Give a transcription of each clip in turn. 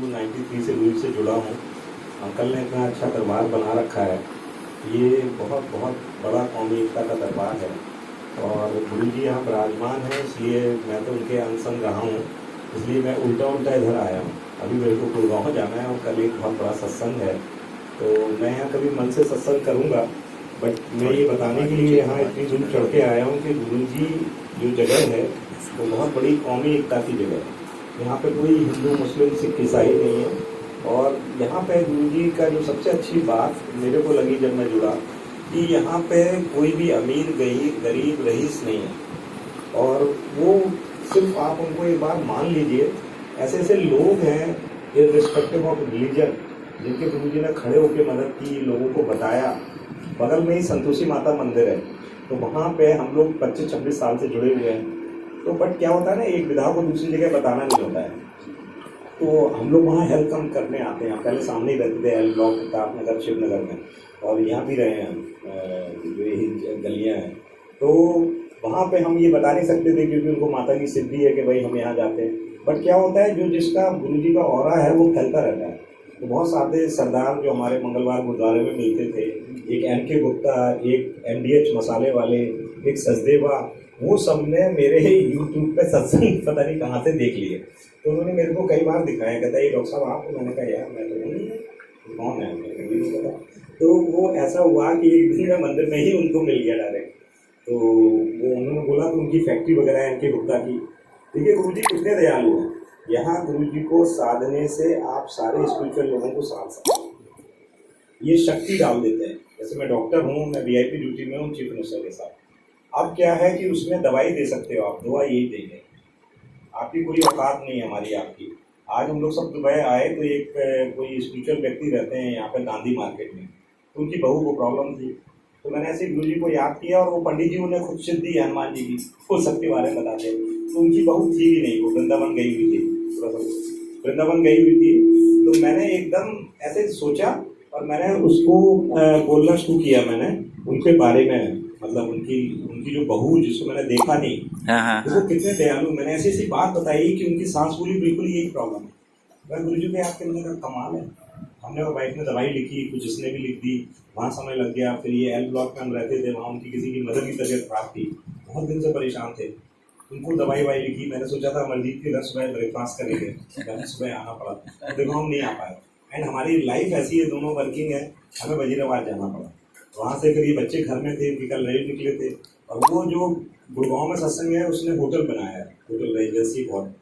93 से गुरु से जुड़ा हूँ। अंकल ने इतना अच्छा दरबार बना रखा है। ये बहुत बहुत बड़ा कौमी एकता का दरबार है और गुरु जी यहाँ विराजमान है, इसलिए मैं तो उनके अनसंग रहा हूँ, इसलिए मैं उल्टा इधर आया हूँ। अभी मेरे को गुड़गांव जाना है और कल एक बहुत बड़ा सत्संग है, तो मैं यहाँ कभी मन से सत्संग करूँगा, बट मैं ये बताने के लिए यहाँ इतनी दूर चढ़ के आया हूँ कि गुरु जी जो जगह है वो बहुत बड़ी कौमी एकता की जगह है। यहाँ पे कोई हिंदू मुस्लिम सिख ईसाई नहीं है और यहाँ पे गुरु जी का जो सबसे अच्छी बात मेरे को लगी जब मैं जुड़ा कि यहाँ पे कोई भी अमीर गरीब रईस नहीं है और वो सिर्फ आप उनको एक बार मान लीजिए, ऐसे ऐसे लोग हैं इर्रिस्पेक्टिव ऑफ रिलीजन जिनके गुरु जी ने खड़े होकर मदद की, लोगों को बताया। बगल में ही संतोषी माता मंदिर है, तो वहाँ पे हम लोग 25-26 साल से जुड़े हुए हैं। तो बट क्या होता है ना, एक विधा को दूसरी जगह बताना नहीं होता है, तो हम लोग वहाँ हेल्प कम करने आते हैं। पहले सामने ही रहते थे एल ब्लॉक, प्रताप नगर, शिवनगर में, और यहाँ भी रहे हैं जो यही गलियाँ हैं। तो वहाँ पे हम ये बता नहीं सकते थे क्योंकि उनको माता की सिद्धि है कि भाई हम यहाँ जाते हैं। बट क्या होता है, जो जिसका गुरु जी का ऑरा है वो फैलता रहता है। तो बहुत सारे सरदार जो हमारे मंगलवार गुरुद्वारे में मिलते थे, एक एम.के. गुप्ता, एक MDH मसाले वाले, एक सचदेवा, वो सब ने मेरे यूट्यूब पे सत्संग पता नहीं कहाँ से देख लिए। तो उन्होंने मेरे को कई बार दिखाया, कहता है ये डॉक्टर साहब आप, मैंने कहा यार मैं तो नहीं, कौन है, मैंने कभी नहीं पता। तो वो ऐसा हुआ कि एक दिन मैं मंदिर में ही उनको मिल गया डायरेक्ट। तो वो उन्होंने बोला कि उनकी फैक्ट्री वगैरह है एम.के. गुप्ता की। देखिए गुरु जी कितने दयालु हैं, यहाँ गुरु जी को साधने से आप सारे स्पिरिचुअल लोगों को साध सकते हैं, ये शक्ति डाल देते हैं। जैसे मैं डॉक्टर हूँ, मैं VIP ड्यूटी में हूँ चीफ मिनिस्टर के साथ। अब क्या है कि उसमें दवाई दे सकते हो आप, दवा यही देंगे, आपकी कोई औकात नहीं है हमारी आपकी। आज हम लोग सब दुबई आए तो एक कोई स्पिरिचुअल व्यक्ति रहते हैं यहाँ पे गांधी मार्केट में, तो उनकी बहू को प्रॉब्लम थी, तो मैंने ऐसे गुरु जी को याद किया और वो पंडित जी उन्हें खुद सिद्धि हनुमान जी की वो सबके बारे में बताते हैं। तो उनकी बहू थी ही नहीं, वो वृंदावन गई हुई थी, वृंदावन गई हुई थी। तो मैंने एकदम ऐसे सोचा और मैंने उसको बोलना शुरू किया मैंने उनके बारे में, मतलब उनकी जो बहू जिसको मैंने देखा नहीं, तो वो कितने दयालु। मैंने ऐसी ऐसी बात बताई कि उनकी सांस बोली बिल्कुल यही प्रॉब्लम है। मैं गुरु जी के आपके अंदर का कमाल है। हमने वो वाइफ ने दवाई लिखी, कुछ इसने भी लिख दी, वहाँ समय लग गया। फिर ये एल ब्लॉक में हम रहते थे, वहाँ उनकी किसी की मदर की तबीयत खराब थी, बहुत दिन से परेशान थे, उनको दवाई लिखी। मैंने सोचा था अमरजीत के 10 सुबह ब्रेकफास्ट करेंगे, 10 सुबह आना पड़ा, देखो हम नहीं आ पाए। एंड हमारी लाइफ ऐसी है, दोनों वर्किंग है, हमें वजीराबाद जाना पड़ा। वहाँ से फिर ये बच्चे घर में थे, उनके कल रेल निकले थे, और वो जो गुड़गांव में सत्संग है उसने होटल बनाया है, होटल रेजिडेंसी बहुत।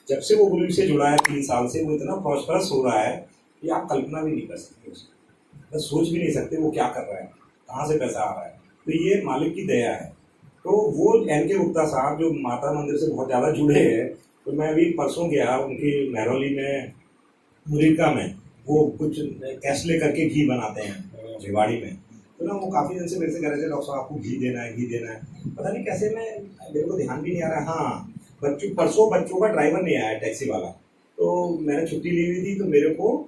जब से वो गुरु से जुड़ा है 3 साल से, वो इतना प्रॉस्परस हो रहा है कि आप कल्पना भी नहीं कर सकते उसको, बस सोच भी नहीं सकते वो क्या कर रहा है, कहाँ से पैसा आ रहा है। तो ये मालिक की दया है। तो वो एम.के. गुप्ता साहब जो माता मंदिर से बहुत ज़्यादा जुड़े हैं, तो मैं अभी परसों गया उनकी महरौली में, मुरीका में, वो कुछ कैसले करके घी बनाते हैं भिवाड़ी में। तो ना वो काफ़ी दिन से मेरे से कह रहे थे डॉक्टर साहब आपको घी देना है, घी देना है, पता नहीं कैसे, मेरे को ध्यान भी नहीं आ रहा है। हाँ, परसों बच्चों का ड्राइवर नहीं आया, टैक्सी वाला, तो मैंने छुट्टी ली हुई थी, तो मेरे को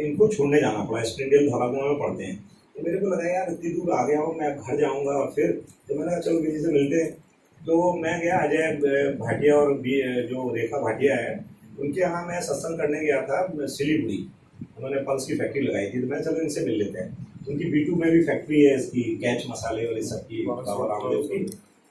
इनको छोड़ने जाना पड़ा। स्प्रिंगडेल धौलाकुआं में पढ़ते हैं, तो मेरे को लगा यार इतनी दूर आ गया हूँ, मैं घर जाऊँगा और फिर, तो मैंने कहा चलो किसी से मिलते हैं। तो मैं गया, अजय भाटिया और जो रेखा भाटिया है उनके यहाँ मैं सत्संग करने गया था सिलीगुड़ी, उन्होंने पल्स की फैक्ट्री लगाई थी, तो मैं चलो इनसे मिल लेते हैं। उनकी B2 में भी फैक्ट्री है इसकी, कैच मसाले और इस सब की, बाबा रामदेव की।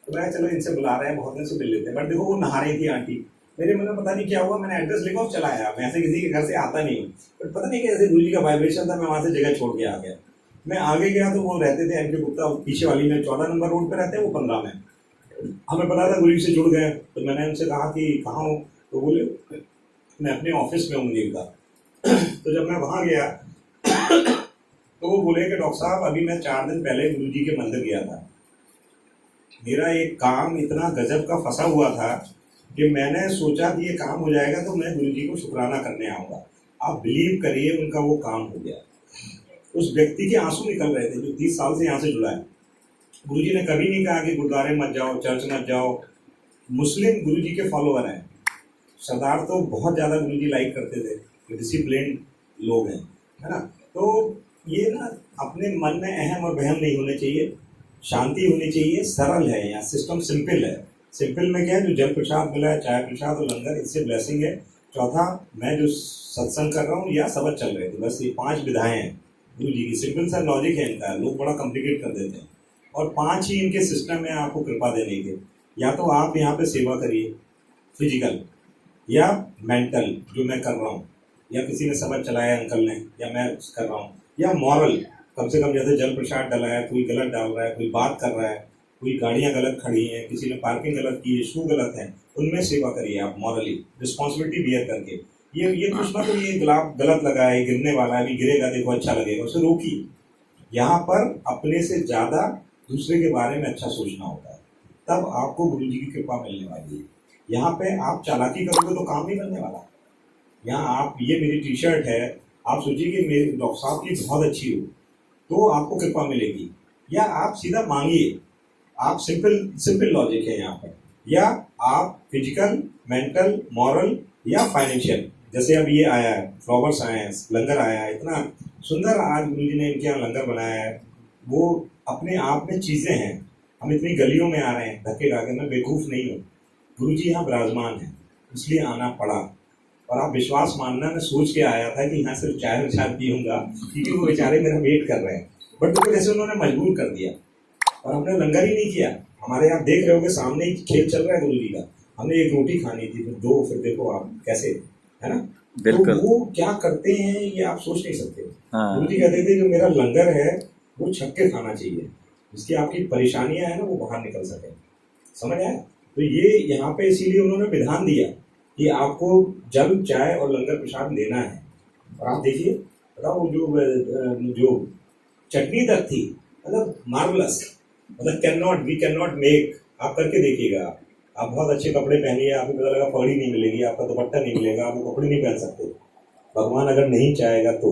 तो मैं चलो इनसे बुला रहे हैं, बहुत दिन से मिल लेते हैं। बट देखो वो नहा रही थी आंटी, मेरे मन में पता नहीं क्या हुआ, मैंने एड्रेस लिखा और चला आया। मैं ऐसे किसी के घर से आता नहीं हूँ, बट पता नहीं कैसे गुरु जी का वाइब्रेशन था, मैं वहाँ से जगह छोड़ के आ गया। मैं आगे गया तो वो रहते थे एम.के. गुप्ता पीछे वाली में, 14 नंबर रोड पे रहते हैं, वो 15 में। हमें पता था गुरु जी से जुड़ गए, तो मैंने उनसे कहा कि कहाँ हो, तो बोले मैं अपने ऑफिस में हूँ मुनीर का। तो जब मैं वहाँ गया तो वो बोले कि डॉक्टर साहब अभी मैं 4 दिन पहले गुरु जी के मंदिर गया था, मेरा एक काम इतना गजब का फंसा हुआ था कि मैंने सोचा कि ये काम हो जाएगा तो मैं गुरु जी को शुक्राना करने आऊँगा। आप बिलीव करिए उनका वो काम हो गया। उस व्यक्ति के आंसू निकल रहे थे जो 30 साल से यहाँ से जुड़ा है। गुरु जी ने कभी नहीं कहा कि गुरुद्वारे मत जाओ, चर्च मत जाओ। मुस्लिम गुरु जी के फॉलोअर हैं, सरदार तो बहुत ज़्यादा गुरु जी लाइक करते थे, डिसिप्लिन लोग हैं, है ना। तो ये ना अपने मन में अहम और वहम नहीं होने चाहिए, शांति होनी चाहिए, सरल है, यहाँ सिस्टम सिंपल है। सिंपल में क्या है, जो जल प्रसाद मिला है, चाय प्रसाद और लंगर, इससे ब्लेसिंग है। चौथा, मैं जो सत्संग कर रहा हूँ या सबक चल रहे थे, बस ये 5 विधाएं हैं गुरु जी की। सिंपल सा लॉजिक है इनका, लोग बड़ा कॉम्प्लिकेट कर देते हैं। और 5 ही इनके सिस्टम है आपको कृपा देने के। या तो आप यहाँ पे सेवा करिए फिजिकल, या मेंटल जो मैं कर रहा हूँ, या किसी ने सबक चलाया अंकल ने, या मैं कर रहा हूँ, या मॉरल, कम से कम जैसे जल प्रसाद डाला है, कोई गलत डाल रहा है, कोई बात कर रहा है, कोई गाड़ियाँ गलत खड़ी हैं, किसी ने पार्किंग गलत की है, शू गलत है, उनमें सेवा करिए आप मॉरली, रिस्पॉन्सिबिलिटी बियर करके। ये कुछ ना, तो ये गुलाब गलत लगा है, गिरने वाला है, अभी गिरेगा, देखो अच्छा लगेगा, उसे रोकिए। यहाँ पर अपने से ज़्यादा दूसरे के बारे में अच्छा सोचना होता है, तब आपको गुरु जी की कृपा मिलने वाली है। यहाँ पे आप चालाकी करोगे तो काम नहीं करने वाला। यहाँ आप, ये मेरी टी शर्ट है, आप सोचिए कि मेरे डॉक्टर साहब की बहुत अच्छी हो तो आपको कृपा मिलेगी, या आप सीधा मांगिए। आप सिंपल लॉजिक है यहाँ पर। या आप फिजिकल, मेंटल, मॉरल या फाइनेंशियल, जैसे अब ये आया है, फ्लावर्स आए हैं, लंगर आया है, इतना सुंदर आज गुरु जी ने इनके यहाँ लंगर बनाया है। वो अपने आप में चीज़ें हैं। हम इतनी गलियों में आ रहे हैं धक्के खा के, मैं बेवकूफ़ नहीं हूँ, गुरु जी यहाँ विराजमान है, इसलिए आना पड़ा। और आप विश्वास मानना, मैं सोच के आया था कि यहाँ सिर्फ चाय विचार पीऊँगा, क्योंकि वो बेचारे मेरा वेट कर रहे हैं, बट देखो जैसे उन्होंने मजबूर कर दिया और हमने लंगर ही नहीं किया। हमारे आप देख रहे होगे सामने ही खेल चल रहा है गुरु जी का, हमने एक रोटी खानी थी, फिर 2, फिर देखो आप कैसे, है ना। तो वो क्या करते हैं ये आप सोच नहीं सकते। गुरु जी कहते थे जो मेरा लंगर है वो छक के खाना चाहिए, जिसकी आपकी परेशानियां है ना वो बाहर निकल सके, समझ आए। तो ये यहाँ पे इसीलिए उन्होंने विधान दिया कि आपको जल, चाय और लंगर प्रसाद लेना है। और आप देखिए, बताओ जो चटनी तक थी, मतलब मार्वलस, मतलब वी कैन नॉट मेक। आप करके देखिएगा, आप बहुत अच्छे कपड़े पहनिए, आपको पता लगा पगड़ी नहीं मिलेगी, आपका दुपट्टा नहीं मिलेगा, आप कपड़े नहीं पहन सकते। भगवान अगर नहीं चाहेगा तो,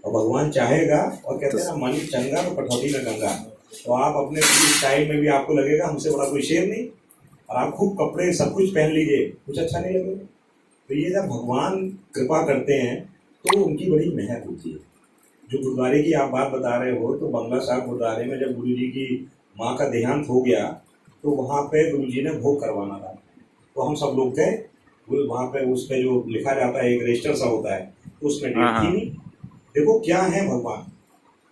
और भगवान चाहेगा, और कहते हैं ना मन चंगा तो कठौती में गंगा। तो आप अपने स्टाइल में भी आपको लगेगा हमसे बड़ा कोई शेर नहीं, और आप खूब कपड़े सब कुछ पहन लीजिए, कुछ अच्छा नहीं लगेगा। तो ये जब भगवान कृपा करते हैं तो उनकी बड़ी मेहर होती है। जो गुरुद्वारे की आप बात बता रहे हो, तो बंगला साहब गुरुद्वारे में जब गुरु जी की माँ का देहांत हो गया तो वहाँ पे गुरु जी ने भोग करवाना था, तो हम सब लोग गए। वहाँ पे उस पर जो लिखा जाता है, एक रजिस्टर सा होता है, तो उसमें डेट थी नहीं। देखो क्या है भगवान।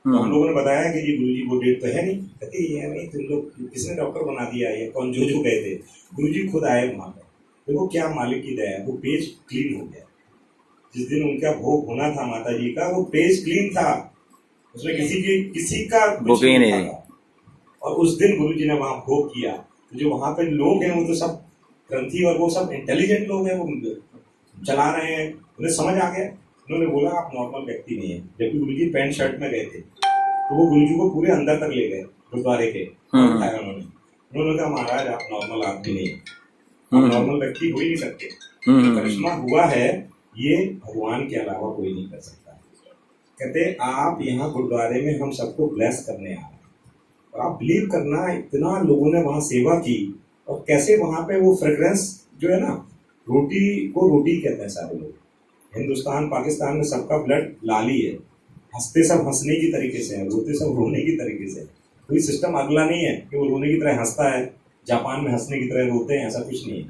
तो हम लोगों ने बताया कि जी गुरु जी वो डेट तो है नहीं। कहते ये नहीं, तुम लोग किसने डॉक्टर बना दिया, ये कौन जो गए थे। गुरु जी खुद आए वहाँ पर। देखो क्या मालिक की दया है, वो पेज क्लीन हो गया। जिस दिन उनका भोग होना था माता जी का, वो पेज क्लीन था, उसमें किसी का कुछ नहीं था। और उस दिन गुरु जी ने वहाँ भोग किया। तो जो वहाँ पे लोग हैं वो तो सब ग्रंथी और वो सब इंटेलिजेंट लोग हैं, वो चला रहे हैं, उन्हें समझ आ गया। उन्होंने बोला आप नॉर्मल व्यक्ति नहीं है, जबकि गुरु जी पैंट शर्ट में गए थे। तो वो गुरु जी को पूरे अंदर तक ले गए गुरुद्वारे के, उठाया उन्होंने कहा महाराज आप नॉर्मल आदमी नहीं, आप नॉर्मल व्यक्ति हो ही नहीं सकते। करिश्मा हुआ है ये भगवान के अलावा कोई नहीं कर सकता। कहते आप यहाँ गुरुद्वारे में हम सबको ब्लेस करने आ रहे हैं, और आप बिलीव करना इतना लोगों ने वहाँ सेवा की, और कैसे वहाँ पे वो फ्रेग्रेंस जो है ना, रोटी को रोटी कहते हैं सारे लोग। हिंदुस्तान पाकिस्तान में सबका ब्लड लाल ही है, हंसते सब हंसने की तरीके से है, रोते सब रोने की तरीके से। कोई सिस्टम अगला नहीं है कि वो रोने की तरह हंसता है, जापान में हंसने की तरह रोते हैं, ऐसा कुछ नहीं है।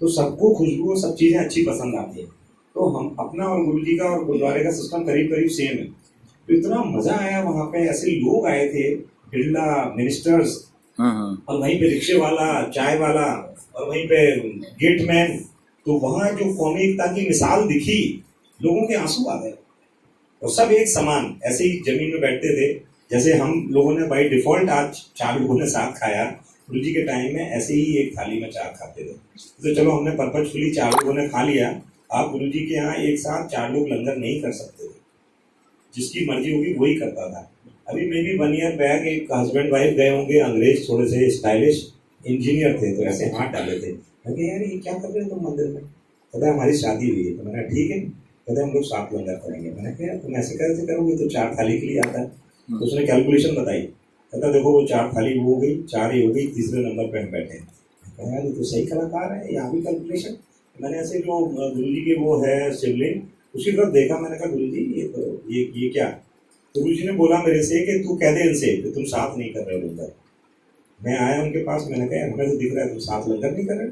तो सबको खुशबू और सब चीज़ें अच्छी पसंद आती है। तो हम अपना और गुरु जी का और गुरुद्वारे का सिस्टम करीब करीब सेम है। तो इतना मज़ा आया वहाँ पे, ऐसे लोग आए थे, बिरला मिनिस्टर्स, और वहीं पे रिक्शे वाला, चाय वाला, और वहीं पे गेटमैन। तो वहाँ जो कौमी एकता की मिसाल दिखी, लोगों के आंसू आ गए। और सब एक समान ऐसे ही जमीन में बैठते थे, जैसे हम लोगों ने बाई डिफॉल्ट आज 4 लोगों ने साथ खाया, गुरु जी के टाइम में ऐसे ही एक थाली में 4 खाते थे। तो चलो हमने पर्पजफुली 4 लोगों ने खा लिया। आप गुरु जी के यहाँ एक साथ 4 लोग लंगर नहीं कर सकते थे, जिसकी मर्जी होगी वही करता था। अभी मे भी 1 ईयर बैक एक हस्बैंड वाइफ गए होंगे, अंग्रेज थोड़े से स्टाइलिश इंजीनियर थे, तो ऐसे हाथ डाले थे। मैंने यार ये क्या कर रहे हो तुम मंदिर में। कहता हमारी शादी हुई है। तो मैंने ठीक है, कहते हम लोग 7 लंगर करेंगे। मैंने कहा तुम ऐसे कैसे करोगे, तो 4 थाली के लिए आता है। तो उसने कैलकुलेशन बताई, कहता देखो वो 4 थाली वो हो गई, 4 ये हो गई, तीसरे नंबर पे हम बैठे। कहा यार ये तो सही कलाकार है, यहाँ भी कैलकुलेशन। मैंने ऐसे जो गुरु जी के वो है शिवलिंग, उसकी तरफ देखा, मैंने कहा गुरु जी ये तो ये क्या। तो गुरु जी ने बोला मेरे से कि तू कह दे इनसे कि तुम 7 नहीं कर रहे हो लंगर। मैं आया उनके पास, मैंने कहा हमें तो दिख रहा है तुम 7 लंगर नहीं कर रहे।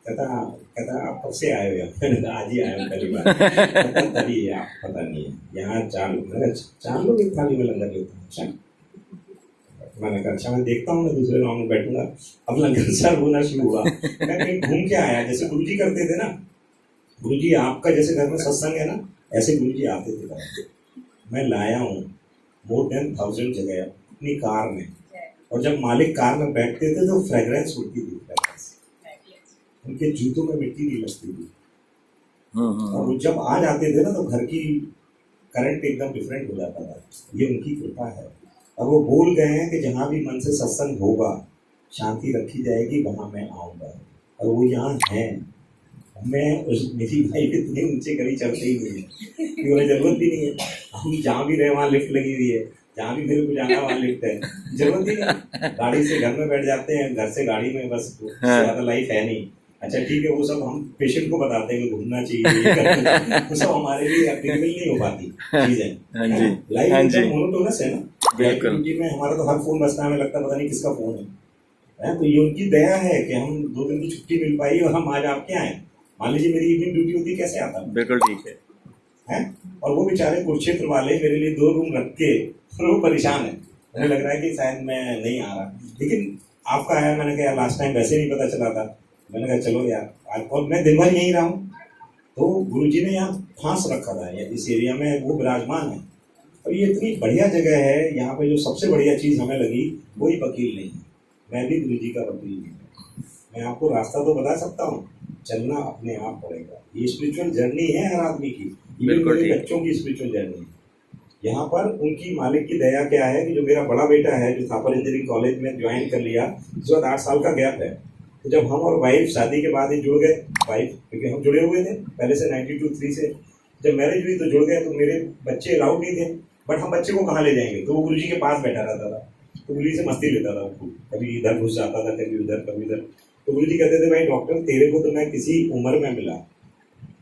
कहता आप कब से आए हो यहाँ? मैंने कहा आज ही आया हूँ पहली बार। कहता तभी आप पता नहीं है यहाँ 4 लोग, मैंने कहा 4 लोग एक थाली में लंगर लेते हैं? अच्छा। मैंने कहा अच्छा मैं देखता हूँ, मैं दूसरे राउंड में बैठूंगा। अब लंगर सर्व होना शुरू हुआ। मैं कहीं घूम के आया, जैसे गुरुजी करते थे ना, गुरुजी आपका जैसे घर में सत्संग है ना, ऐसे गुरुजी आते थे घर। मैं लाया हूँ मोर देन 1000 जगह अपनी कार में, और जब मालिक कार में बैठते थे तो फ्रेग्रेंस उड़ती थी, फ्रेग्रेंस। उनके जूतों में मिट्टी नहीं लगती थी। और वो जब आ जाते थे ना तो घर की करंट एकदम डिफरेंट हो जाता था। ये उनकी कृपा है। और वो बोल गए हैं कि जहाँ भी मन से सत्संग होगा, शांति रखी जाएगी, वहाँ मैं आऊँगा। और वो यहाँ हैं। मैं मेरी बाइक इतनी ऊंचे कभी चलते ही नहीं है, क्योंकि उन्हें जरूरत भी नहीं है। हम जहाँ भी रहे वहाँ लिफ्ट लगी हुई है, जहाँ भी मेरे को जाना है वहाँ लिफ्ट है, जरूरत ही नहीं। गाड़ी से घर में बैठ जाते हैं, घर से गाड़ी में, बस ज़्यादा लाइफ है नहीं। अच्छा ठीक है, वो सब हम पेशेंट को बताते हैं कि घूमना चाहिए, वो सब हमारे लिए एप्लीकेबल नहीं हो पाती चीज़ें। लाइफ एकदम मोनोटोनस है ना, बिल्कुल। में हमारा तो हर फोन बजता है, हमें लगता है पता नहीं किसका फोन है। तो ये उनकी दया है कि हम 2 दिन की छुट्टी मिल पाई और हम आज आपके आए। मान लीजिए मेरी इवनिंग ड्यूटी होती, कैसे आता? बिल्कुल ठीक है। हैं? और वो बेचारे कुरुक्षेत्र वाले मेरे लिए 2 रूम रख के, वो परेशान है। मुझे लग रहा है कि शायद मैं नहीं आ रहा, लेकिन आपका आया। मैंने कहा लास्ट टाइम वैसे नहीं पता चला था, मैंने कहा चलो यार आज, और मैं दिन भर यहीं रहा हूँ। तो गुरुजी ने यहाँ फांस रखा था, इस एरिया में वो विराजमान है। और ये इतनी बढ़िया जगह है, यहाँ पे जो सबसे बढ़िया चीज़ हमें लगी, कोई वकील नहीं है। मैं भी गुरुजी का वकील नहीं हूँ। मैं आपको रास्ता तो बता सकता हूँ, चलना अपने आप पड़ेगा। ये स्पिरिचुअल जर्नी है हर आदमी की, मेरे बच्चों की स्पिरिचुअल जर्नी है। यहाँ पर उनकी मालिक की दया क्या है कि जो मेरा बड़ा बेटा है, जो थापर इंजीनियरिंग कॉलेज में ज्वाइन कर लिया, उसके बाद 8 साल का गैप है। तो जब हम और वाइफ शादी के बाद ही जुड़ गए, वाइफ क्योंकि हम जुड़े हुए थे पहले से 92-3 से, जब मैरिज हुई तो जुड़ गए। तो मेरे बच्चे अलाउड नहीं थे, बट हम बच्चे को कहाँ ले जाएंगे, तो वो गुरुजी के पास बैठा रहता था। तो गुरुजी से मस्ती लेता था, कभी इधर घुस जाता था, कभी उधर कभी इधर। तो गुरुजी कहते थे भाई डॉक्टर, तेरे को तो मैं किसी उम्र में मिला,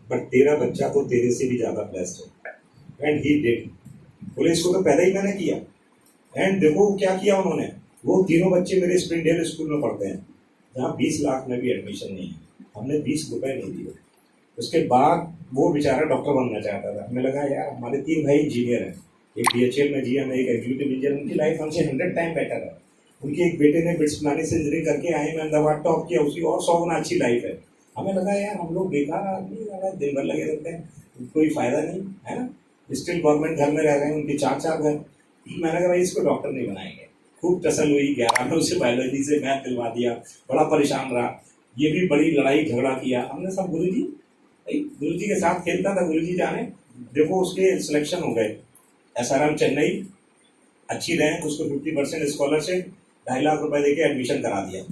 बट तेरा बच्चा तो तेरे से भी ज़्यादा ब्लेस्ड है। And he did. बोले इसको तो पैदा ही मैंने किया। एंड देखो क्या किया उन्होंने, वो तीनों बच्चे मेरे स्प्रिंगडेल स्कूल में पढ़ते हैं, जहाँ 20 लाख में भी एडमिशन नहीं है, हमने 20 रुपए नहीं दिए। उसके बाद वो बेचारा डॉक्टर बनना चाहता था। हमें लगा यार हमारे 3 भाई इंजीनियर हैं, एक DHL में GM है, एक एग्जीक्यूटिव इंजीनियर, उनकी लाइफ हमसे 100 टाइम बेटर है। उनके एक बेटे ने बिट्स बनाने से इंजीनियरिंग करके आए में अहमदाबाद टॉप किया, उसकी और 100 गुना अच्छी लाइफ है। हमें लगा यार हम लोग बेकार आदमी, दिन भर लगे रहते हैं, कोई फायदा नहीं है ना, स्टिल गवर्नमेंट घर में रह रहे हैं, उनके 4 घर। मैंने कहा भाई इसको डॉक्टर नहीं बनाएंगे। खूब टसल हुई, 11 में उसे बायोलॉजी से मैथ दिलवा दिया, बड़ा परेशान रहा, ये भी बड़ी लड़ाई झगड़ा किया हमने सब। गुरुजी के साथ खेलता था, गुरुजी जाने। देखो उसके सिलेक्शन हो गए, SRM चेन्नई, अच्छी रैंक, उसको 50% स्कॉलरशिप, 2.5 लाख रुपए देके एडमिशन करा दिया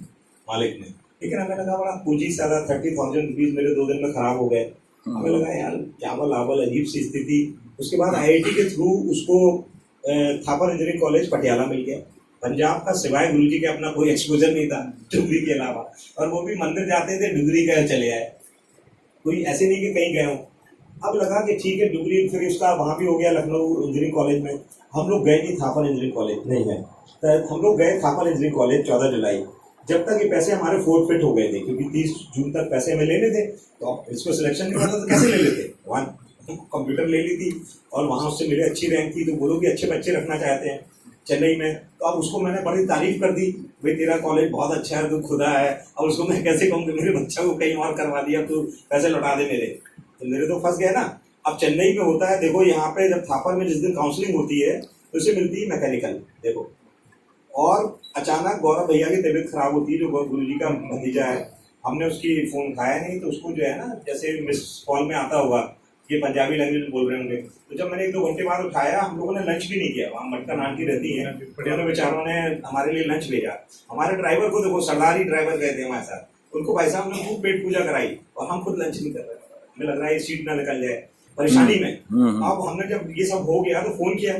मालिक ने। लेकिन हमें लगा बड़ा पूंजी सादा 30,000 रुपीज मेरे 2 दिन में खराब हो गए। हमें लगा यार चावल आवल, अजीब सी स्थिति। उसके बाद IIT के थ्रू उसको थापर इंजीनियरिंग कॉलेज पटियाला मिल गया। पंजाब का सिवाय गुरुजी के अपना कोई एक्सपोजर नहीं था डिग्री के अलावा, और वो भी मंदिर जाते थे डिग्री का चले आए, कोई ऐसे नहीं कि कहीं गए हो। अब लगा कि ठीक है डिग्री, फिर उसका वहाँ भी हो गया लखनऊ इंजीनियरिंग कॉलेज में। हम लोग गए नहीं थापर इंजीनियरिंग कॉलेज, नहीं है तो हम लोग गए थापर इंजीनियरिंग कॉलेज 14 जुलाई। जब तक ये पैसे हमारे फोर्फिट हो गए थे, क्योंकि 30 जून तक पैसे हमें लेने थे, तो इसको सिलेक्शन नहीं पता तो कैसे ले लेते। वहाँ कंप्यूटर ले ली थी और वहाँ उससे मेरी अच्छी रैंक थी, तो बोलो कि अच्छे बच्चे रखना चाहते हैं चेन्नई में। तो अब उसको मैंने बड़ी तारीफ कर दी, भाई तेरा कॉलेज बहुत अच्छा है, तू खुदा है। और उसको मैं कैसे कहूँ कि मेरे बच्चा को कहीं और करवा दिया, तू पैसे लौटा दे मेरे, तो मेरे तो फंस गए ना। अब चेन्नई में होता है, देखो यहाँ पे जब थापर में जिस दिन काउंसलिंग होती है तो उसे मिलती है मैकेनिकल, देखो। और अचानक गौरव भैया की तबीयत खराब होती है, जो गुरुजी का भतीजा है। हमने उसकी फ़ोन उठाया नहीं, तो उसको जो है ना, जैसे मिस कॉल में आता होगा ये पंजाबी लैंग्वेज में बोल रहे होंगे, तो जब मैंने 1-2 घंटे बाद उठाया, हम लोगों ने लंच भी नहीं किया। वहाँ मटका नान की रहती है, उन्होंने बेचारों ने हमारे लिए लंच भेजा। हमारे ड्राइवर को देखो, सरदारी ड्राइवर गए थे हमारे साथ, उनको भाई साहब ने खूब पेट पूजा कराई, और हम खुद लंच नहीं कर रहे। हमें लग रहा है ये सीट ना निकल जाए, परेशानी में। अब हमने जब ये सब हो गया तो फोन किया,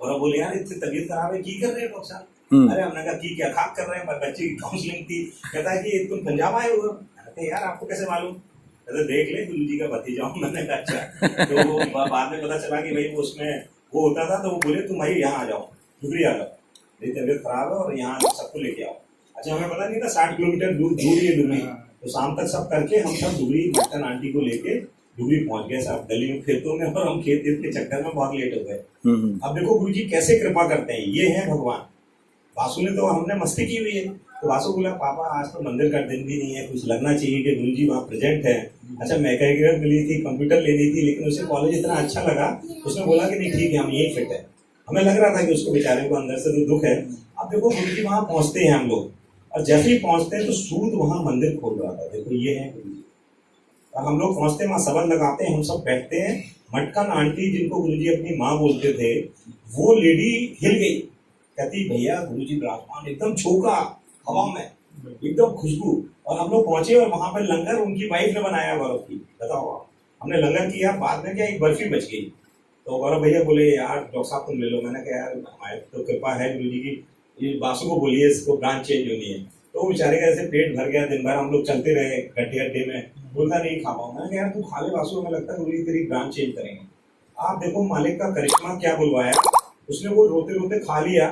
और बोले यार इतनी तबीयत खराब है, की कर रहे हैं डॉक्टर साहब? अरे हमने कहा की क्या, खाक कर रहे हैं, बच्चे की काउंसलिंग थी। कहता है कि तुम पंजाब आए हो? कहते यार आपको कैसे मालूम? कहते देख ले गुरुजी का भतीजा हूँ। मैंने कहा अच्छा। तो बाद में पता चला कि भाई वो उसमें वो होता था, तो वो बोले तुम भाई यहाँ आ जाओ, डुगरी आ जाओ, मेरी तबीयत खराब है और यहाँ सबको लेके आओ। अच्छा हमें पता नहीं था 60 किलोमीटर दूर ही है डुगरी, तो शाम तक सब करके हम सब डुगरी मटन आंटी को लेके डुगरी पहुंच गए सब गली में खेतों में, और हम खेत के चक्कर में बहुत लेट हो गए। अब देखो गुरु जी कैसे कृपा करते हैं, ये है भगवान। वासु ने तो हमने मस्ती की हुई है, तो वासु बोला पापा आज तो मंदिर का दिन भी नहीं है, कुछ लगना चाहिए कि गुरु जी वहाँ प्रेजेंट है। अच्छा मैकेनिकल मिली थी, कंप्यूटर लेनी थी, लेकिन उसे कॉलेज इतना अच्छा लगा, उसने बोला कि नहीं ठीक है हम यही फिट है। हमें लग रहा था कि उसको बेचारे को अंदर से तो दुख है। अब देखो गुरु जी वहाँ पहुँचते हैं हम लोग, और जैसे ही पहुँचते हैं तो सूद वहाँ मंदिर खोल रहा था। देखो ये है गुरु जी। और हम लोग पहुँचते हैं वहाँ सबल लगाते हैं, हम सब बैठते हैं। मटकन आंटी जिनको गुरु जी अपनी माँ बोलते थे, वो लेडी हिल गई, कहती भैया गुरु जी विराजमान, एकदम झोंका हवा में, एकदम खुशबू। और हम लोग पहुंचे और वहां पर लंगर उनकी वाइफ ने बनाया गौरव की, बताओ आप। हमने लंगर किया, बाद में क्या एक बर्फी बच गई, तो गौरव भैया बोले यार डॉक्टर साहब तुम ले लो। मैंने कहा यार हमारे तो कृपा है गुरु जी की, ये बासु को बोलिए इसको ब्रांच चेंज होनी है। तो बेचारे का ऐसे पेट भर गया, दिन भर हम लोग चलते रहे गड्ढे अड्डे में, बोलता नहीं खा पाऊँ। मैंने कहा यार तू खा ले बासु, हमें लगता है गुरु जी तेरी ब्रांच चेंज करेंगे। आप देखो मालिक का करिश्मा क्या बुलवाया, उसने वो रोते रोते खा लिया।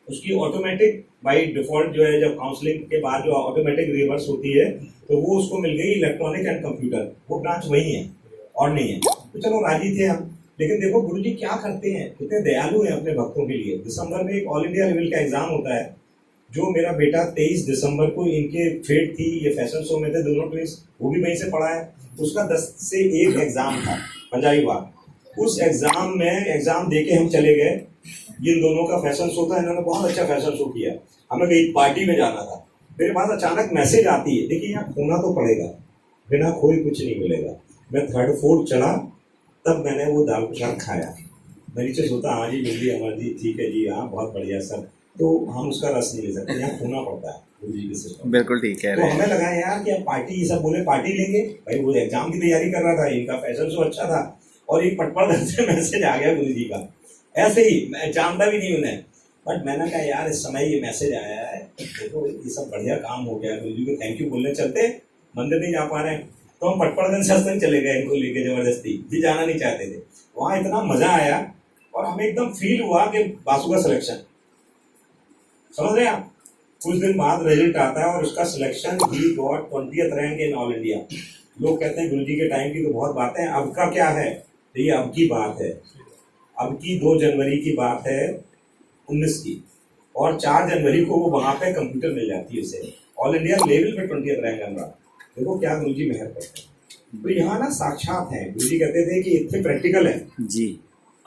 उसकी ऑटोमेटिक बाई डिफॉल्ट जो है, जब काउंसलिंग के बाद जो ऑटोमेटिक रिवर्स होती है, तो वो उसको मिल गई इलेक्ट्रॉनिक एंड कंप्यूटर, वो ब्रांच वही है और नहीं है। तो चलो राजी थे हम। लेकिन देखो गुरुजी क्या करते हैं, कितने दयालु हैं अपने भक्तों के लिए। दिसंबर में एक ऑल इंडिया लेवल का एग्जाम होता है, जो मेरा बेटा 23 दिसंबर को, इनके फेट थी, ये फैशन शो में थे दोनों ट्विंस, वो भी वहीं से पढ़ा है। उसका 10 से 1 एग्जाम था पंजाबी बार। उस एग्जाम में एग्जाम दे के हम चले गए। इन दोनों का फैशन शो था, इन्होंने बहुत अच्छा फैशन शो किया। हमें कहीं पार्टी में जाना था। मेरे पास अचानक मैसेज आती है, देखिए यहाँ खोना तो पड़ेगा, बिना खोए कुछ नहीं मिलेगा। मैं 3rd फ्लोर चढ़ा, तब मैंने वो दाल प्रसाद खाया। मैं नीचे सोता, हाँ जी बिल्ली अमर जी ठीक है जी, हाँ बहुत बढ़िया सर। तो हम उसका रस नहीं ले सकते, यहाँ खोना पड़ता है गुरु जी के सिस्टम। बिल्कुल ठीक है। तो हमें लगा यार कि अब पार्टी, ये सब बोले पार्टी लेंगे, भाई वो एग्जाम की तैयारी कर रहा था, इनका फैशन शो अच्छा था, और एक पटपड़ से मैसेज आ गया गुरु जी का, ऐसे ही, मैं जानता भी नहीं उन्हें। बट मैंने कहा यार इस समय ये मैसेज आया है, देखो ये सब बढ़िया काम हो गया, गुरु जी को थैंक यू बोलने चलते, मंदिर नहीं जा पा रहे हैं, तो हम पटपड़गंज सत्संग चले गए इनको लेके जबरदस्ती, जी जाना नहीं चाहते थे। वहाँ इतना मजा आया और हमें एकदम फील हुआ कि बासु का सिलेक्शन, समझ रहे आप। कुछ दिन बाद रिजल्ट आता है और उसका selection he got 20th rank in all India. लोग कहते हैं गुरु जी के टाइम की तो बहुत बातें हैं, अब का क्या है, तो ये अब की बात है। अब की 2 जनवरी की बात है 19 की, और 4 जनवरी को वो वहाँ पे कंप्यूटर मिल जाती है उसे, ऑल इंडिया लेवल पे 20th रैंक रहा। देखो क्या गुरु जी मेहर करते हैं। तो यहाँ ना साक्षात है, गुरु जी कहते थे कि इतने प्रैक्टिकल है जी।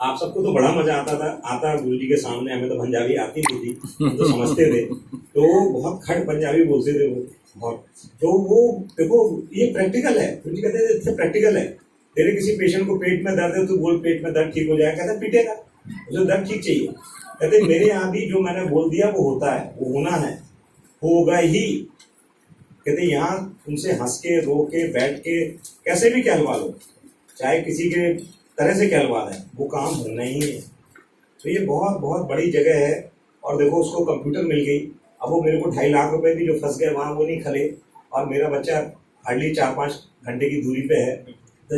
आप सबको तो बड़ा मजा आता गुरु जी के सामने। हमें तो पंजाबी आती नहीं थी, तो समझते थे, तो बहुत खड़ पंजाबी बोलते थे वो बहुत। तो वो देखो ये प्रैक्टिकल है, गुरु जी कहते थे इतने प्रैक्टिकल है। तेरे किसी पेशेंट को पेट में दर्द है, तो बोल पेट में दर्द ठीक हो जाएगा, कहता पीटेगा, उसे दर्द ठीक चाहिए। कहते मेरे यहाँ भी जो मैंने बोल दिया वो होता है, वो होना है, होगा ही। कहते यहाँ उनसे हंस के, रो के, बैठ के, कैसे भी कहलवा लो, चाहे किसी के तरह से कहलवा दें, वो काम होना ही है। तो ये बहुत बहुत बड़ी जगह है। और देखो उसको कंप्यूटर मिल गई, अब वो मेरे को 2.5 लाख रुपए भी जो फंस गए वहाँ वो नहीं खले। और मेरा बच्चा हार्डली 4-5 घंटे की दूरी पे है, तो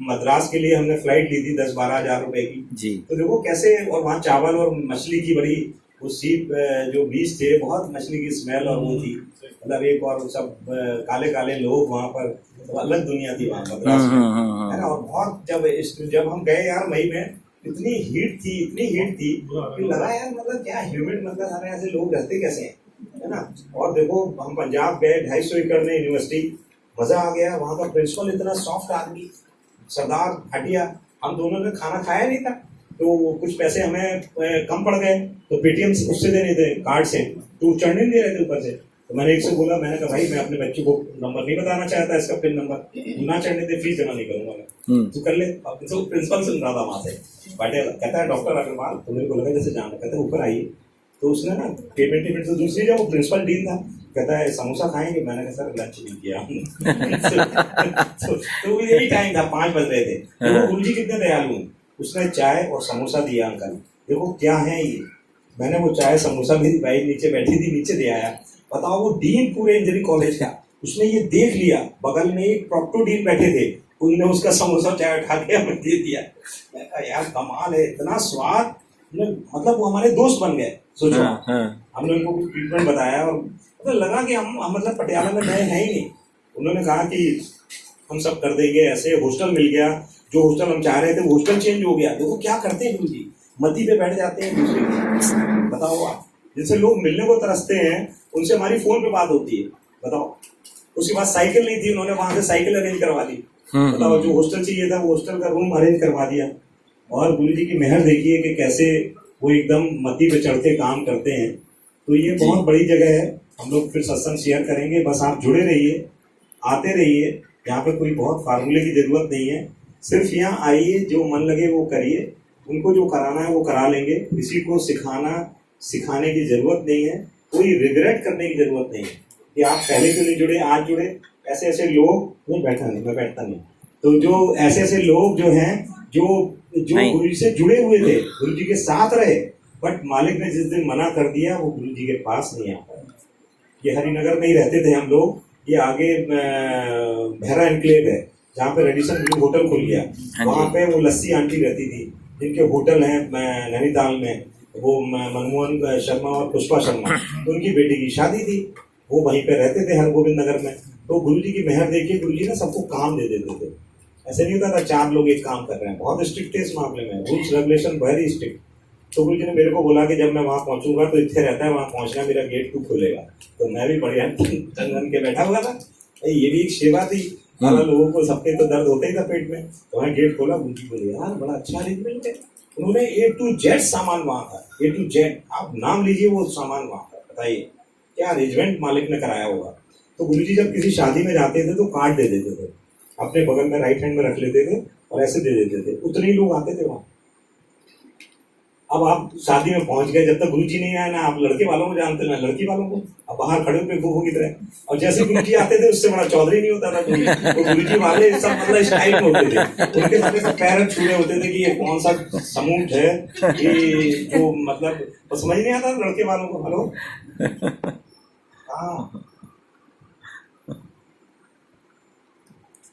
मद्रास के लिए हमने फ्लाइट ली थी 10-12 हज़ार रुपए की जी। तो देखो कैसे, और वहाँ चावल और मछली की बड़ी, वो सीप जो बीच थे, बहुत मछली की स्मेल और वो थी, मतलब एक, और सब काले काले लोग वहाँ पर, तो अलग दुनिया थी वहाँ मद्रास में, है ना। और बहुत जब हम गए यार मई में, इतनी हीट थी कि लगा यार मतलब क्या ह्यूमिड, मतलब हमें ऐसे लोग रहते कैसे हैं, है ना। और देखो हम पंजाब गए, 250 एकड़ में यूनिवर्सिटी, मजा आ गया। वहाँ का प्रिंसिपल इतना सॉफ्ट आदमी, सरदार हटिया। हम दोनों ने खाना खाया नहीं था, तो कुछ पैसे हमें कम पड़ गए, तो पेटीएम उससे देने थे, कार्ड से, तो चढ़ने नहीं दे रहे थे ऊपर से। तो मैंने एक से बोला, मैंने कहा भाई मैं अपने बच्चे को नंबर नहीं बताना चाहता, इसका पिन नंबर ना चढ़ने दे, फीस जमा नहीं करूंगा मैं, तू कर ले। तो प्रिंसिपल सुन रहा था वहां से, पटेल कहता है डॉक्टर अग्रवाल, तो मेरे को लगा जैसे जाना, कहता है ऊपर आइए। तो उसने ना पेमेंट से दूसरी, जब वो प्रिंसिपल डीन था, कहता है समोसा खाएंगे, मैंने कहा सर लंच नहीं किया। तो यही टाइम था, 5 बज रहे थे। तो गुरु जी कितने दयालु हैं, उसने चाय और समोसा दिया अंकल, देखो क्या है ये। मैंने वो चाय समोसा भी, भाई नीचे बैठी थी, नीचे दे आया। बताओ वो डीन पूरे इंजीनियरिंग कॉलेज का, उसने ये देख लिया, बगल में एक प्रोक्टो डीन बैठे थे, उन्होंने उसका समोसा चाय उठा के हमें दे दिया। मैं कहा यार कमाल है, इतना स्वाद, मतलब वो हमारे दोस्त बन गए। सोचो हमने उनको कुछ ट्रीटमेंट बताया, और मतलब लगा कि हम मतलब पटियाला में नए हैं ही नहीं, उन्होंने कहा कि हम सब कर देंगे, ऐसे हॉस्टल मिल गया, जो हॉस्टल हम चाह रहे थे वो हॉस्टल चेंज हो गया। देखो क्या करते हैं गुरु जी, मती पे बैठ जाते हैं दूसरे के। बताओ आप, जिनसे लोग मिलने को तरसते हैं उनसे हमारी फोन पे बात होती है। बताओ, उसके बाद साइकिल नहीं थी, उन्होंने वहां से साइकिल अरेंज करवा दी। बताओ, जो हॉस्टल चाहिए था वो हॉस्टल का रूम अरेंज करवा दिया। और गुरु जी की मेहर देखिए कि कैसे वो एकदम मती पे चढ़ते काम करते हैं। तो ये बहुत बड़ी जगह है। हम लोग फिर सत्संग शेयर करेंगे, बस आप जुड़े रहिए, आते रहिए। यहाँ पे कोई बहुत फार्मूले की जरूरत नहीं है, सिर्फ यहाँ आइए, जो मन लगे वो करिए। उनको जो कराना है वो करा लेंगे, किसी को सिखाने की जरूरत नहीं है, कोई रिग्रेट करने की जरूरत नहीं है कि आप पहले क्यों नहीं जुड़े, आज जुड़े। ऐसे ऐसे लोग, मैं बैठता नहीं, तो जो ऐसे ऐसे लोग जो हैं, जो गुरु जी से जुड़े हुए थे, गुरु जी के साथ रहे, बट मालिक ने जिस दिन मना कर दिया वो गुरु जी के पास नहीं आ पाए। ये हरिनगर में ही रहते थे हम लोग। ये आगे बहरा एनक्लेव है जहाँ पे रेडिसन ब्लू होटल खुल गया, वहाँ पे वो लस्सी आंटी रहती थी, जिनके होटल हैं नैनीताल में, वो मनमोहन शर्मा और पुष्पा शर्मा, उनकी बेटी की शादी थी, वो वहीं पे रहते थे हरगोविंद नगर में। तो गुरु जी की मेहर देखिए, गुरु जी ना सबको काम दे देते थे। ऐसे नहीं होता था 4 लोग एक काम कर रहे हैं, बहुत स्ट्रिक्ट है इस मामले में, रूल्स रेगुलेशन वेरी स्ट्रिक्ट। तो गुरु जी ने मेरे को बोला कि जब मैं वहाँ पहुंचूंगा तो इतने रहता है, वहाँ पहुंचना मेरा गेट 2 खुलेगा। तो मैं भी बढ़िया तन के बैठा हुआ था, ये भी एक सेवा थी। सारा लोगों को सबके तो दर्द होता ही था पेट में, तो वहाँ गेट खोला, गुरु जी बोले यार बड़ा अच्छा अरेंजमेंट है। उन्होंने A to Z सामान वहाँ था, A to Z, आप नाम लीजिए वो सामान वहाँ था। बताइए क्या अरेंजमेंट मालिक ने कराया होगा। तो गुरु जी जब किसी शादी में जाते थे तो कार्ड दे देते थे, अपने बगल में राइट हैंड में रख लेते थे और ऐसे दे देते थे, उतने ही लोग आते थे वहाँ। अब आप शादी में पहुंच गए, जब तक गुरु जी नहीं आए ना आप लड़के वालों को जानते ना लड़की वालों को, अब बाहर खड़े पे खूब की तरह। और जैसे गुरु जी आते थे उससे बड़ा चौधरी नहीं होता था कोई। तो गुरु जी वाले सब मतलब स्टाइल में होते थे, उनके साथ सब पैर छूने होते थे कि ये कौन सा समूह है, ये जो मतलब तो समझ नहीं आता लड़के वालों को। हेलो, हाँ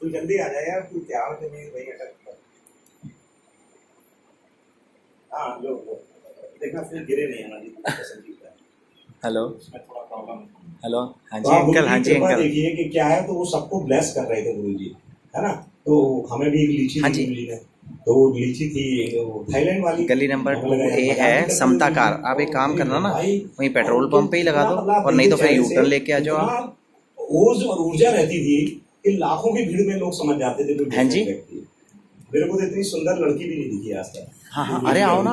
तू जल्दी आ जाए यार, तू क्या हो नहीं वही अटक। हाँ लो देखना फिर गिरे नहीं हमारी। हेलो थोड़ा प्रॉब्लम। हेलो, हाँ तो जी आप अंकल, हाँ जी अंकल। देखिए कि क्या है, तो वो सबको ब्लेस कर रहे थे गुरु जी, है ना। तो हमें भी एक लीची हाँ दी जी। गुरु जी ने, तो वो लीची थी थाईलैंड वाली। गली नंबर हमें लगा 2A यार है मजाक ही करते समता थे कार, गुरु जी। आप एक काम अरे करना ना, भाई, वहीं और पेट्रोल उनके पंप पे ही लगा इतना दो, मतलब और नहीं तो फिर चेहरे यू से टर्न लेके आ जाओ इतना आप। ओज और ऊर्जा रहती थी कि लाखों की भीड़ में लोग समझ जाते थे कोई हाँ जी। व्यक्ति। मेरे को तो इतनी सुंदर लड़की भी नहीं दिखी आज तक। हाँ हाँ, अरे आओ ना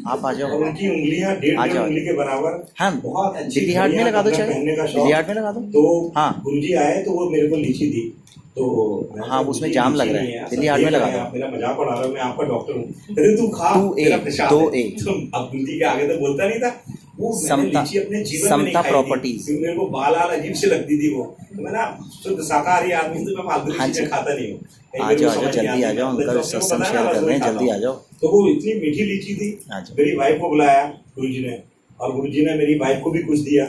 आप आ जाओ। और उनकी उंगलियां 1.5 आ जाओ। उंगली के बराबर, हाँ, बहुत अच्छी दिल्ली हाट में घड़ियां लगा दो, कंगन चाहे पहनने का दिल्ली शौक। हाट में लगा दो। तो हाँ गुरुजी आए तो वो मेरे को लीची दी, तो मैंने हाँ, कहा, उसमें "गुरुजी, जाम लीची लग रहा नहीं है, यार, दिल्ली सब हाट में देख लगा रहे हैं, दो। आप मेरा मजाक उड़ा रहे हो, मैं आपका डॉक्टर हूँ। कहते तू खा, 2A तेरा पेशाब 2A है। तो अब गुरुजी के आगे तो बोलता नहीं था। वो मैंने समता लीची अपने जीवन में नहीं समता खाई थी, प्रॉपर्टीज। क्योंकि मेरे को बाल अजीब से लगती थी वो। तो मैं ना शुद्ध शाकाहारी आदमी, तो मैं फालतू हाँ की चीजें जी, खाता नहीं हूँ। कहीं आ मेरे को जाओ समझ नहीं जल्दी आ आती, जाओ मैं अंकल, तो अपने को सत्संग पता है शेयर ना, कर बस रहे वही हैं, खाता जल्दी आ हूँ। जाओ। तो वो इतनी मीठी लीची थी। आ जाओ। मेरी वाइफ को बुलाया गुरुजी ने, और गुरुजी ने मेरी वाइफ को भी कुछ दिया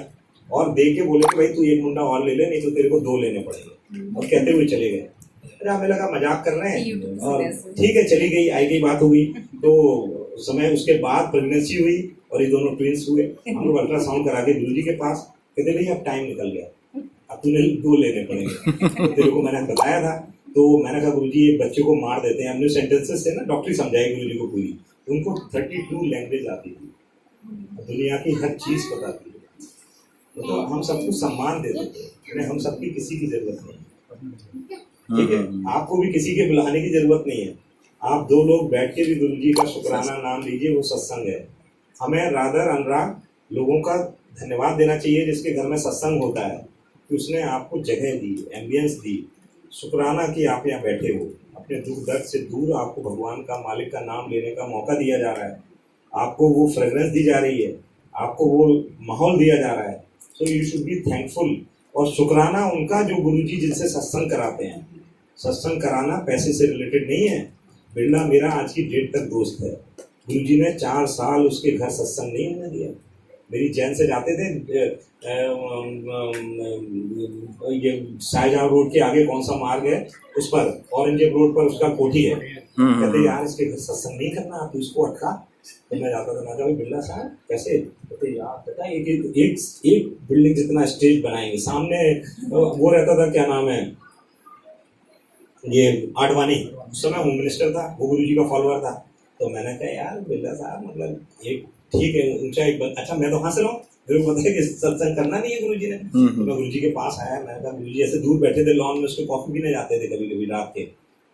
और दे के बोले कि भाई तू एक मुंडा और ले ले, नहीं तो तेरे को 2 लेने पड़ेंगे। और कहते हुए चले गए। अरे हमें लगा मजाक कर रहे हैं, और ठीक है चली गई, आई गई, बात हो गई। तो समय उसके बाद प्रेगनेंसी हुई और ये दोनों ट्विंस हुए। हम लोग अल्ट्रासाउंड करा के गुरुजी के पास, कहते भाई अब टाइम निकल गया, अब तूने 2 लेने पड़ेंगे। तो तेरे को मैंने बताया था। तो मैंने कहा गुरुजी ये बच्चे को मार देते हैं, हमने सेंटेंसेस से ना डॉक्टरी समझाई गुरुजी को पूरी। उनको 32 लैंग्वेज आती थी, दुनिया की हर चीज पता थी। तो हम सबको सम्मान देते थे, हम सबकी किसी की जरूरत नहीं। ठीक है, आपको भी किसी के बुलाने की जरूरत नहीं है। आप 2 लोग बैठ के भी गुरु जी का शुक्राना नाम लीजिए, वो सत्संग है। हमें रादर अनुराग लोगों का धन्यवाद देना चाहिए जिसके घर में सत्संग होता है, कि उसने आपको जगह दी, एम्बियंस दी। शुक्राना कि आप यहाँ बैठे हो, अपने दुख दर्द से दूर आपको भगवान का, मालिक का नाम लेने का मौका दिया जा रहा है, आपको वो फ्रेग्रेंस दी जा रही है, आपको वो माहौल दिया जा रहा है। So you should be thankful. और शुक्राना उनका जो गुरुजी जिनसे सत्संग कराते हैं। सत्संग कराना पैसे से रिलेटेड नहीं है। बिरला मेरा आज की डेट तक दोस्त है, गुरुजी ने 4 साल उसके घर सत्संग नहीं होने दिया। मेरी जैन से जाते थे, ये शाहजहां रोड के आगे कौन सा मार्ग है, उस पर औरंगजेब रोड पर उसका कोठी है। कहते यार इसके घर सत्संग नहीं करना, तो इसको अटका। तो मैं जाता था, मैं कहा बिरला साहब कैसे, कहते यार पता है एक बिल्डिंग जितना स्टेज बनाएंगे, सामने वो रहता था क्या नाम है, ये आडवाणी, उस समय होम मिनिस्टर था, वो गुरुजी का फॉलोअर था। तो मैंने कहा यार बिरला साहब मतलब एक ठीक है ऊंचा एक अच्छा मैं तो हंस रहा हूँ, मेरे को पता है कि सत्संग करना नहीं है गुरुजी ने। तो मैं गुरुजी के पास आया, मैंने कहा गुरुजी ऐसे दूर बैठे थे लॉन में, उसको कॉफी पीने जाते थे कभी कभी रात के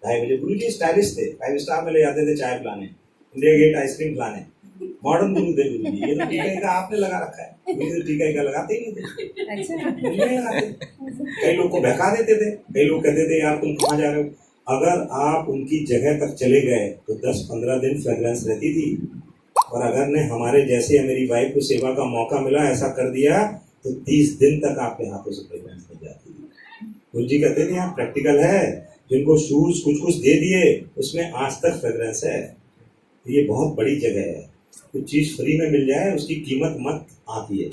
2:30 बजे। गुरुजी स्टाइलिश थे, 5 स्टार में ले जाते थे चाय पिलाने, इंडिया गेट आइसक्रीम पिलाने, मॉडर्न गुरु थे गुरुजी। ये तो टीका का आपने लगा रखा है, मुझे तो टीका का लगाते ही नहीं थे, मुझे नहीं लगाते। कई लोग को बहका देते थे, कई लोग कहते थे यार तुम कहाँ जा रहे हो। अगर आप उनकी जगह तक चले गए तो 10-15 दिन फ्रेग्रेंस रहती थी, और अगर ने हमारे जैसे मेरी वाइफ को सेवा का मौका मिला ऐसा कर दिया तो 30 दिन तक आपके हाथों से फ्रेग्रेंस मिल जाती है। गुरुजी कहते थे आप प्रैक्टिकल है, जिनको शूज कुछ कुछ दे दिए उसमें आज तक फ्रेग्रेंस है। ये बहुत बड़ी जगह है, कुछ चीज़ फ्री में मिल जाए उसकी कीमत मत आती है,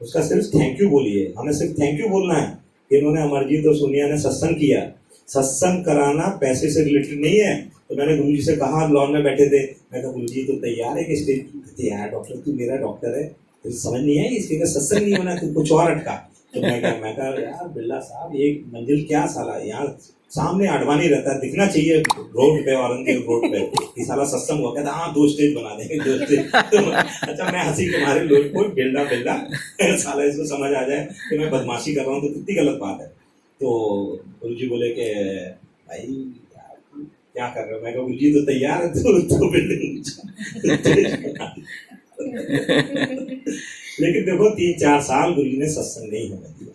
उसका सिर्फ थैंक यू बोलिए। हमें सिर्फ थैंक यू बोलना है कि इन्होंने अमरजीत और सोनिया ने सत्संग किया। सत्संग कराना पैसे से रिलेटेड नहीं है। तो मैंने गुरुजी से कहा, लॉन में बैठे थे, मैं कहा गुरुजी तो तैयार है कि स्टेज, कहते यार डॉक्टर तू मेरा डॉक्टर है, तो समझ नहीं आई इसके सत्संग नहीं होना, तू कुछ और अटका। तो मैं कहा यार बिरला साहब एक मंजिल क्या साला, यहाँ सामने आडवाणी रहता है, दिखना चाहिए रोड पे, औरंगजेब रोड पे कि साला सत्संग हो। कहता हाँ 2 स्टेज बना देंगे, 2 स्टेज। तो अच्छा मैं हंसी के मारे लोग को बिल्डा साला इसको समझ आ जाए कि मैं बदमाशी कर रहा हूँ तो कितनी गलत बात है। तो गुरुजी बोले कि भाई क्या कर रहे हो। मैं कहा गुरुजी तो तैयार है, तो बिल्डिंग लेकिन देखो 3-4 साल गुरुजी ने सत्संग नहीं होने दिया।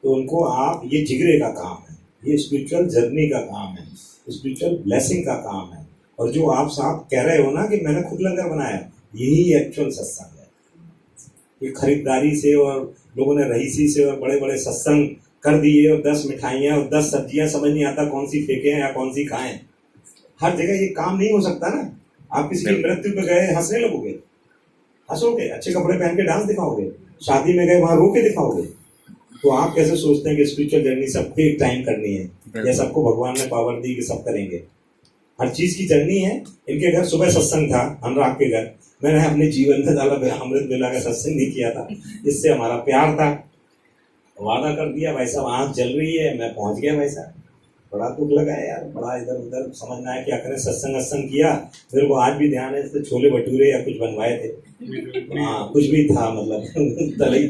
तो उनको आप, ये जिगरे का काम है, ये स्पिरिचुअल जर्नी का काम है, स्पिरिचुअल ब्लेसिंग का काम है। और जो आप साहब कह रहे हो ना कि मैंने खुद लंगर बनाया, यही एक्चुअल सत्संग है। ये खरीदारी से और लोगों ने रईसी से और बड़े बड़े सत्संग कर दिए और 10 मिठाइयाँ और 10 सब्जियाँ, समझ नहीं आता कौन सी फेंकें या कौन सी खाएं। हर जगह ये काम नहीं हो सकता ना। आप किसी की मृत्यु पे गए हंसने लगोगे, हंसोगे, अच्छे कपड़े पहन के डांस दिखाओगे, शादी में गए वहां रो के दिखाओगे। तो आप कैसे सोचते हैं कि स्पिरिचुअल जर्नी सबको एक टाइम करनी है, या सबको भगवान ने पावर दी कि सब करेंगे। हर चीज की जर्नी है। इनके घर सुबह सत्संग था, अनुराग के घर। मैंने अपने जीवन में ज्यादा अमृत मिला का सत्संग नहीं किया था, इससे हमारा प्यार था। वादा कर दिया भाई साहब, आँख जल रही है, मैं पहुंच गया भाई साहब। बड़ा दुख लगा है यार, बड़ा इधर उधर समझ में आया क्या करें। सत्संग किया, मेरे को आज भी ध्यान है, तो छोले भटूरे या कुछ बनवाए थे, हाँ कुछ भी था, मतलब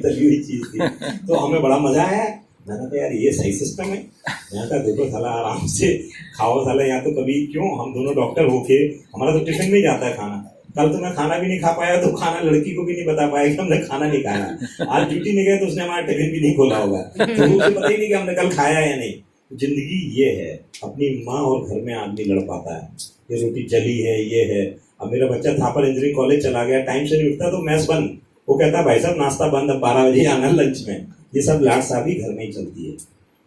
तली हुई चीज थी। तो हमें बड़ा मजा आया। मैंने कहा यार ये सही सिस्टम है। मैंने कहा देखो साला आराम से खाओ साला, यहाँ तो कभी क्यों, हम दोनों डॉक्टर होके हमारा तो टिफिन में जाता है खाना। कल तो मैं खाना भी नहीं खा पाया, तो खाना लड़की को भी नहीं बता पाया कि हमने खाना नहीं खाया। आज ड्यूटी में गए तो उसने हमारा टिफिन भी नहीं खोला होगा, तो उसे पता ही नहीं कि हमने कल खाया या नहीं। जिंदगी ये है, अपनी माँ और घर में आदमी लड़ पाता है। ये रोटी जली है, ये है। अब मेरा बच्चा थापर इंजीनियरिंग कॉलेज चला गया, टाइम से नहीं उठता तो मैस बंद। वो कहता भाई साहब नाश्ता बंद, अब 12 बजे आना लंच में। ये सब लाड साहब ही घर में ही चलती है।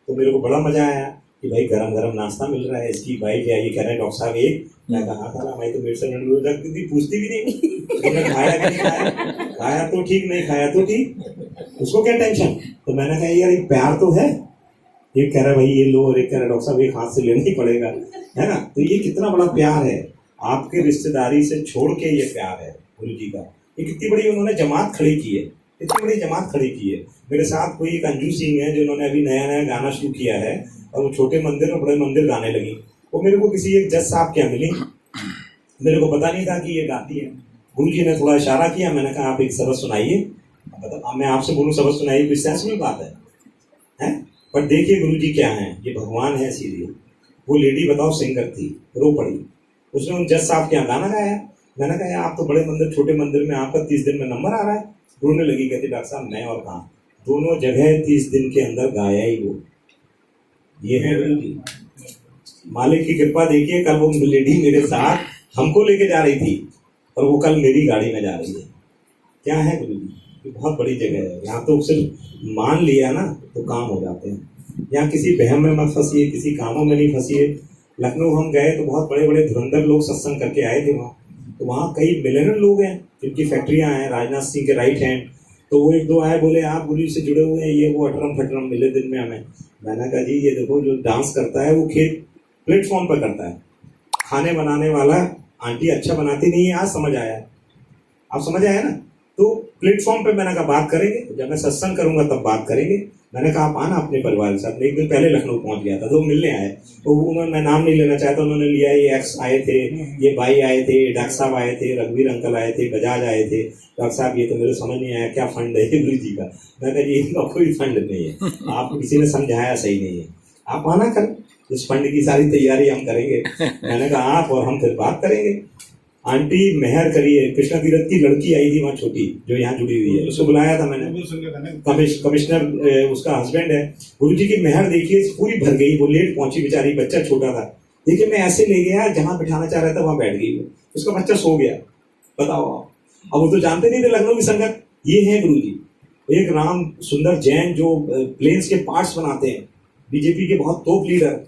तो मेरे को बड़ा मजा आया कि भाई गरम गरम नाश्ता मिल रहा है। इसकी वाइफ या ये कह रहे हैं डॉक्टर साहब एक, मैं कहा था मैं तो मेरे से रोज रखती थी, पूछती भी नहीं तुमने खाया कि नहीं खाया, खाया तो ठीक, नहीं खाया तो ठीक, उसको क्या टेंशन। तो मैंने कहा यार एक प्यार तो है। ये कह रहा है भाई ये लो, और एक कह रहा है डॉक्टर साहब एक हाथ से लेना ही पड़ेगा, है ना। तो ये कितना बड़ा प्यार है, आपके रिश्तेदारी से छोड़ के ये प्यार है गुरु जी का। ये कितनी बड़ी उन्होंने जमात खड़ी की है, इतनी बड़ी जमात खड़ी की है। मेरे साथ कोई एक अंजू सिंह है जिन्होंने अभी नया नया गाना शुरू किया है, और वो छोटे मंदिर और बड़े मंदिर गाने लगी। वो मेरे को किसी एक जज साहब के यहाँ मिली, मेरे को पता नहीं था कि ये गाती है। गुरु जी ने थोड़ा इशारा किया, मैंने कहा आप एक सबक सुनाइए। अब मैं आपसे बोलूँ सबक सुनाइए, कोई सेंस में बात है? पर देखिए गुरु जी क्या है, ये भगवान है सीधे। वो लेडी बताओ सिंगर थी, रो पड़ी। उसने उन जज साहब के यहाँ गाना गाया। मैंने कहा आप तो बड़े मंदिर छोटे मंदिर में आपका 30 दिन में नंबर आ रहा है। रोने लगी, कहती डॉक्टर साहब मैं और कहाँ, दोनों जगह 30 दिन के अंदर गाया ही वो। ये है गुरु जी, मालिक की कृपा। देखिए कल वो लेडी मेरे साथ हमको लेके जा रही थी, और वो कल मेरी गाड़ी में जा रही है। क्या है गुरु जी, ये बहुत बड़ी जगह है। यहाँ तो सिर्फ मान लिया ना तो काम हो जाते हैं। यहाँ किसी बहम में मत फंसिए, किसी कामों में नहीं फंसिए। लखनऊ हम गए तो बहुत बड़े बड़े धुरंधर लोग सत्संग करके आए थे वहाँ। तो वहाँ कई मिलियनर लोग हैं जिनकी फैक्ट्रियाँ हैं, राजनाथ सिंह के राइट हैंड। तो वो एक दो आए, बोले आप गुरु से जुड़े हुए हैं, ये वो अटरम फटरम मिले दिन में हमें। मैंने कहा जी ये देखो जो डांस करता है वो खेत प्लेटफॉर्म पर करता है, खाने बनाने वाला आंटी अच्छा बनाती नहीं है। आज समझ आया, आप समझ आया ना। तो प्लेटफॉर्म पे मैंने कहा बात करेंगे, जब मैं सत्संग करूंगा तब बात करेंगे। मैंने कहा आप आना अपने परिवार के साथ। मैं एक दिन पहले लखनऊ पहुंच गया था, तो मिलने आए, तो उन्होंने, मैं नाम नहीं लेना चाहता, उन्होंने लिया, ये एक्स आए थे, ये भाई आए थे, डॉक्टर साहब आए थे, रघुवीर अंकल आए थे, बजाज आए थे। डॉक्टर साहब ये तो मेरे समझ नहीं आया क्या फंड है गुरु जी का। मैं कहा जी इनका कोई फंड नहीं है, आपको किसी ने समझाया सही नहीं है, आप आना करें, इस फंड की सारी तैयारी हम करेंगे। मैंने कहा आप और हम फिर बात करेंगे। आंटी मेहर करिए, कृष्णा तीरथ की लड़की आई थी वहाँ छोटी, जो यहाँ जुड़ी हुई है, उसको बुलाया था मैंने, कमिश्नर उसका हस्बैंड है। गुरु जी की मेहर देखिए पूरी भर गई, वो लेट पहुंची बेचारी, बच्चा छोटा था। देखिए मैं ऐसे ले गया, जहाँ बिठाना चाह रहा था वहां बैठ गई, उसका बच्चा सो गया। बताओ आप, अब वो तो जानते नहीं थे लखनऊ की संगत, ये है गुरु जी। एक राम सुंदर जैन जो प्लेन्स के पार्ट्स बनाते हैं, बीजेपी के बहुत टॉप लीडर,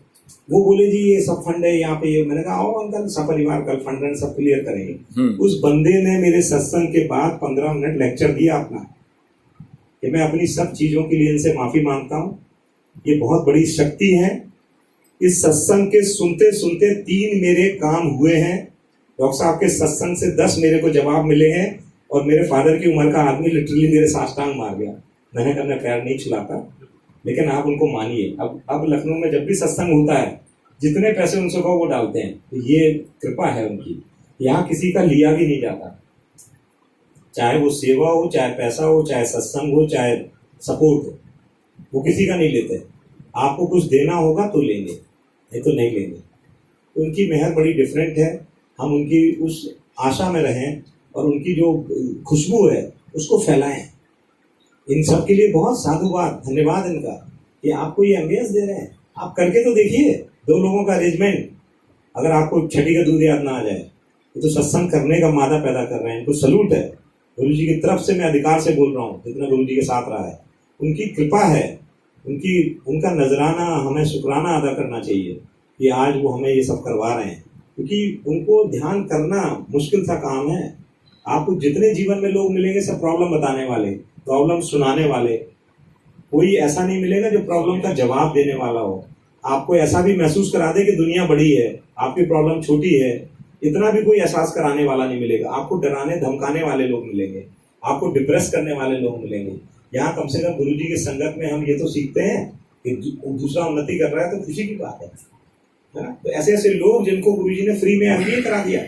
वो बोले जी ये सब फंड है यहाँ पे। मैंने कहा आओ अंकल, सब परिवार कल फंड रन सब क्लियर करेंगे। उस बंदे ने मेरे सत्संग के बाद 15 मिनट लेक्चर दिया अपना, कि मैं अपनी सब चीजों के लिए इनसे माफी मांगता हूँ, ये बहुत बड़ी शक्ति है। इस सत्संग के सुनते सुनते 3 मेरे काम हुए हैं। डॉक्टर साहब के सत्संग से 10 मेरे को जवाब मिले हैं, और मेरे फादर की उम्र का आदमी लिटरली मेरे साष्टांग मार गया। मैंने कहा मैं पैर नहीं छुलाता, लेकिन आप उनको मानिए। अब लखनऊ में जब भी सत्संग होता है, जितने पैसे उनसे कहो वो डालते हैं, तो ये कृपा है उनकी। यहाँ किसी का लिया भी नहीं जाता, चाहे वो सेवा हो, चाहे पैसा हो, चाहे सत्संग हो, चाहे सपोर्ट हो, वो किसी का नहीं लेते। आपको कुछ देना होगा तो लेंगे, नहीं तो नहीं लेंगे। उनकी मेहर बड़ी डिफरेंट है। हम उनकी उस आशा में रहें और उनकी जो खुशबू है उसको फैलाएं। इन सब के लिए बहुत साधुवाद, धन्यवाद इनका, कि आपको ये अमेज दे रहे हैं। आप करके तो देखिए, 2 लोगों का अरेंजमेंट। अगर आपको छठी का दूध याद ना आ जाए, तो सत्संग करने का मादा पैदा कर रहे हैं। इनको सलूट है, गुरु जी की तरफ से मैं अधिकार से बोल रहा हूँ, जितना गुरु जी के साथ रहा है, उनकी कृपा है, उनका नजराना हमें शुक्राना अदा करना चाहिए कि आज वो हमें ये सब करवा रहे हैं। क्योंकि उनको ध्यान करना मुश्किल सा काम है। आपको जितने जीवन में लोग मिलेंगे सब प्रॉब्लम बताने वाले, प्रॉब्लम सुनाने वाले, कोई ऐसा नहीं मिलेगा जो प्रॉब्लम का जवाब देने वाला हो। आपको ऐसा भी महसूस करा दे कि दुनिया बड़ी है, आपकी प्रॉब्लम छोटी है, इतना भी कोई एहसास कराने वाला नहीं मिलेगा। आपको डराने धमकाने वाले लोग मिलेंगे, आपको डिप्रेस करने वाले लोग मिलेंगे। यहाँ कम से कम गुरु जी की संगत में हम ये तो सीखते हैं कि दूसरा उन्नति कर रहा है तो खुशी की बात है ना। तो ऐसे ऐसे लोग जिनको गुरु जी ने फ्री में MBA करा दिया।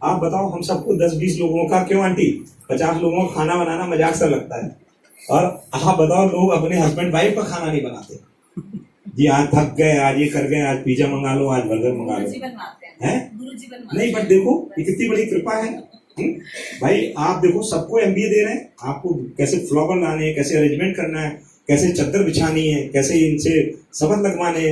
आप बताओ, हम सबको 10-20 लोगों का, क्यों आंटी 50 लोगों का खाना बनाना मजाक सा लगता है, और आप बताओ लोग अपने हस्बैंड वाइफ का खाना नहीं बनाते। जी आज थक गए, आज ये कर गए, आज पिज्जा मंगा लो, आज बर्गर मंगा लो, है नहीं। बट देखो ये कितनी बड़ी कृपा है। भाई आप देखो, सबको MBA दे रहे हैं, आपको कैसे फ्लावर लाने हैं, कैसे अरेंजमेंट करना है, कैसे चद्दर बिछानी है, कैसे इनसे शपथ लगवाने हैं।